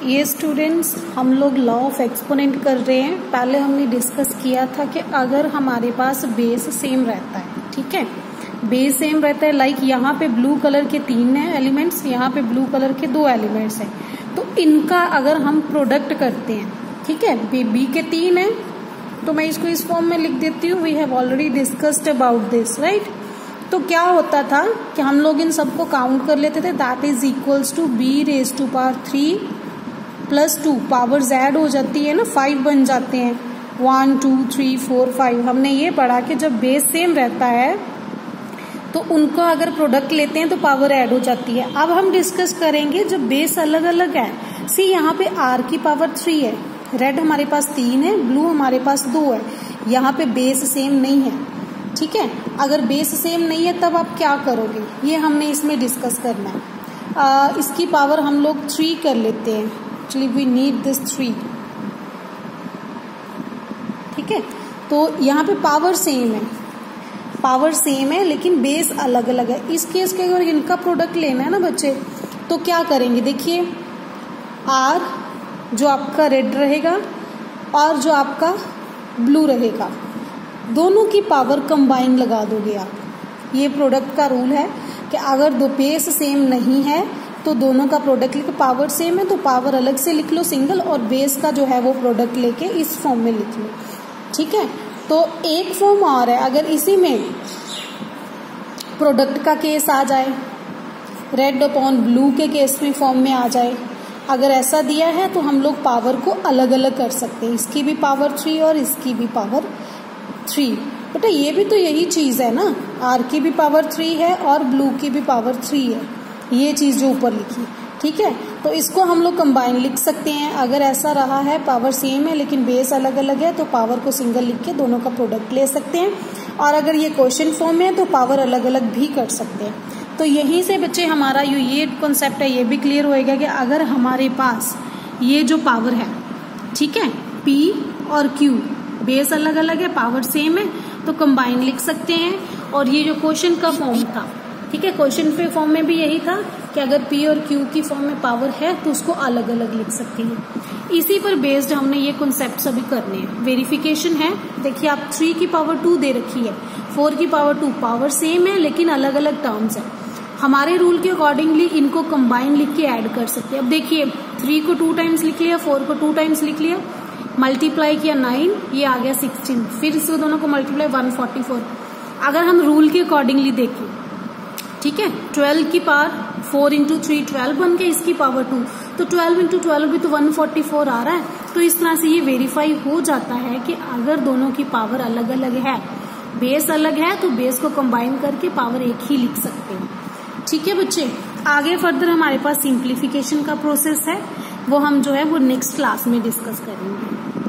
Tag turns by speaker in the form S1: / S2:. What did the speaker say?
S1: ये स्टूडेंट्स हम लोग लॉ ऑफ एक्सपोनेंट कर रहे हैं। पहले हमने डिस्कस किया था कि अगर हमारे पास बेस सेम रहता है, ठीक है, बेस सेम रहता है, लाइक यहाँ पे ब्लू कलर के 3 है एलिमेंट्स, यहाँ पे ब्लू कलर के 2 एलिमेंट्स हैं, तो इनका अगर हम प्रोडक्ट करते हैं, ठीक है, बी के 3 है तो मैं इसको इस फॉर्म में लिख देती हूँ, we have already discussed about this, right. तो क्या होता था कि हम लोग इन सबको काउंट कर लेते थे, that is equals to B raise to power 3 plus 2, powers add हो जाती है ना, 5 बन जाते हैं, 1 2 3 4 5। हमने ये पढ़ा कि जब बेस सेम रहता है तो उनको अगर प्रोडक्ट लेते हैं तो पावर ऐड हो जाती है। अब हम डिस्कस करेंगे जब बेस अलग अलग है। सी यहाँ पे आर की पावर 3 है, रेड हमारे पास 3 है, ब्लू हमारे पास 2 है, यहाँ पे बेस सेम नहीं है, ठीक है। अगर बेस सेम नहीं है तब आप क्या करोगे, ये हमने इसमें डिस्कस करना है। इसकी पावर हम लोग 3 कर लेते हैं, एक्चुअली वी नीड दिस 3, ठीक है। तो यहाँ पे पावर सेम है लेकिन बेस अलग अलग है। इस केस के अगर इनका प्रोडक्ट लेना है ना बच्चे, तो क्या करेंगे, देखिए आर जो आपका रेड रहेगा और जो आपका ब्लू रहेगा, दोनों की पावर कंबाइन लगा दोगे आप। ये प्रोडक्ट का रूल है कि अगर दो बेस सेम नहीं है तो दोनों का प्रोडक्ट लेके, पावर सेम है तो पावर अलग से लिख लो सिंगल, और बेस का जो है वो प्रोडक्ट लेके इस फॉर्म में लिख लो, ठीक है। तो एक फॉर्म और है, अगर इसी में प्रोडक्ट का केस आ जाए, रेड अपॉन ब्लू के केस में फॉर्म में आ जाए, अगर ऐसा दिया है तो हम लोग पावर को अलग अलग कर सकते हैं, इसकी भी पावर 3 और इसकी भी पावर 3। बेटा ये भी तो यही चीज है ना, आर की भी पावर 3 है और ब्लू की भी पावर 3 है, ये चीज जो ऊपर लिखी, ठीक है। तो इसको हम लोग कंबाइन लिख सकते हैं। अगर ऐसा रहा है पावर सेम है लेकिन बेस अलग अलग है तो पावर को सिंगल लिख के दोनों का प्रोडक्ट ले सकते हैं, और अगर ये क्वेश्चन फॉर्म में है तो पावर अलग अलग भी कर सकते हैं। तो यहीं से बच्चे हमारा ये कॉन्सेप्ट है, ये भी क्लियर होएगा कि अगर हमारे पास ये जो पावर है, ठीक है, P और Q, बेस अलग अलग है, पावर सेम है, तो कंबाइन लिख सकते हैं। और ये जो क्वेश्चन का फॉर्म था, ठीक है, क्वेश्चन पे फॉर्म में भी यही था कि अगर P और Q की फॉर्म में पावर है तो उसको अलग अलग लिख सकते हैं। इसी पर बेस्ड हमने ये कॉन्सेप्ट सभी करने हैं। वेरिफिकेशन है, देखिए आप 3 की पावर 2 दे रखी है, 4 की पावर 2, पावर सेम है लेकिन अलग अलग टर्म्स है। हमारे रूल के अकॉर्डिंगली इनको कंबाइन लिख के ऐड कर सकते हैं। अब देखिए 3 को 2 टाइम्स लिख लिया, 4 को 2 टाइम्स लिख लिया, मल्टीप्लाई किया 9, ये आ गया 16, फिर इस दोनों को मल्टीप्लाई 144। अगर हम रूल के अकॉर्डिंगली देखें, ठीक है, 12 की पावर 4 इंटू 3 12 बन के इसकी पावर 2, तो 12 इंटू 12 भी तो 144 आ रहा है। तो इस तरह से ये वेरीफाई हो जाता है कि अगर दोनों की पावर अलग अलग है, बेस अलग है, तो बेस को कंबाइन करके पावर एक ही लिख सकते हैं, ठीक है बच्चे। आगे फर्दर हमारे पास सिंप्लीफिकेशन का प्रोसेस है, वो हम जो है वो नेक्स्ट क्लास में डिस्कस करेंगे।